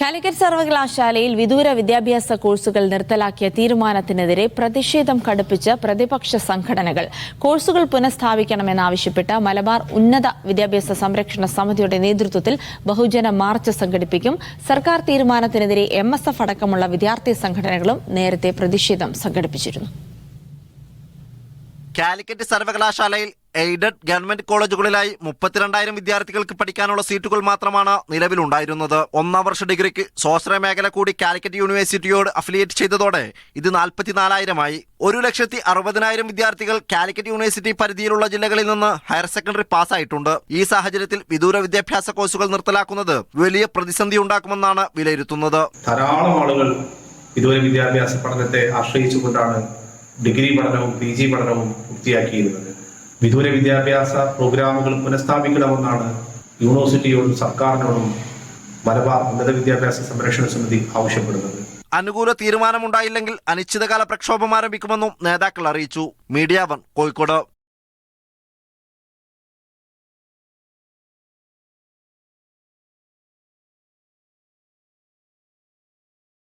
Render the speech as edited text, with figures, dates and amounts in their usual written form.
കാലിക്കറ്റ് സർവകലാശാലയിൽ വിദൂര വിദ്യാഭ്യാസ കോഴ്സുകൾ നിർത്തലാക്കിയ തീരുമാനത്തിനെതിരെ പ്രതിഷേധം കടുപ്പിച്ച് പ്രതിപക്ഷ സംഘടനകൾ കോഴ്സുകൾ പുനഃസ്ഥാപിക്കണമെന്നാവശ്യപ്പെട്ട് മലബാർ ഉന്നത വിദ്യാഭ്യാസ സംരക്ഷണ സമിതിയുടെ നേതൃത്വത്തിൽ ബഹുജന മാർച്ച് സംഘടിപ്പിക്കും. സർക്കാർ തീരുമാനത്തിനെതിരെ MSF അടക്കമുള്ള വിദ്യാർത്ഥി സംഘടനകളും നേരത്തെ പ്രതിഷേധം സംഘടിപ്പിച്ചിരുന്നു. കാലിക്കറ്റ് സർവകലാശാലയിൽ എയ്ഡഡ് ഗവൺമെന്റ് കോളേജുകളിലായി 32,000 വിദ്യാർത്ഥികൾക്ക് പഠിക്കാനുള്ള സീറ്റുകൾ മാത്രമാണ് നിലവിലുണ്ടായിരുന്നത്. 1-ാം വർഷ ഡിഗ്രിക്ക് സ്വാശ്രയ മേഖല കൂടി കാലിക്കറ്റ് യൂണിവേഴ്സിറ്റിയോട് അഫിലിയേറ്റ് ചെയ്തതോടെ ഇത് 44,000-ആയി. 1,60,000 വിദ്യാർത്ഥികൾ കാലിക്കറ്റ് യൂണിവേഴ്സിറ്റി പരിധിയിലുള്ള ജില്ലകളിൽ നിന്ന് ഹയർ സെക്കൻഡറി പാസ്സായിട്ടുണ്ട്. ഈ സാഹചര്യത്തിൽ വിദൂര വിദ്യാഭ്യാസ കോഴ്സുകൾ നിർത്തലാക്കുന്നത് വലിയ പ്രതിസന്ധി ഉണ്ടാക്കുമെന്നാണ് വിലയിരുത്തുന്നത്. ധാരാളം ആളുകൾ വിദൂര വിദ്യാഭ്യാസ പഠനത്തെ ആശ്രയിച്ചുകൊണ്ടാണ് ഡിഗ്രി പഠനവും PG പഠനവും പൂർത്തിയാക്കിയിരുന്നത്. വിദൂര വിദ്യാഭ്യാസ പ്രോഗ്രാമുകൾ പുനഃസ്ഥാപിക്കണമെന്നാണ് യൂണിവേഴ്സിറ്റിയോടും സർക്കാരിനോടും മലബാർ ഉന്നത വിദ്യാഭ്യാസ സംരക്ഷണ സമിതി ആവശ്യപ്പെടുന്നത്. അനുകൂല തീരുമാനമുണ്ടായില്ലെങ്കിൽ അനിശ്ചിതകാല പ്രക്ഷോഭം ആരംഭിക്കുമെന്നും നേതാക്കൾ അറിയിച്ചു. മീഡിയ 1 കോഴിക്കോട്.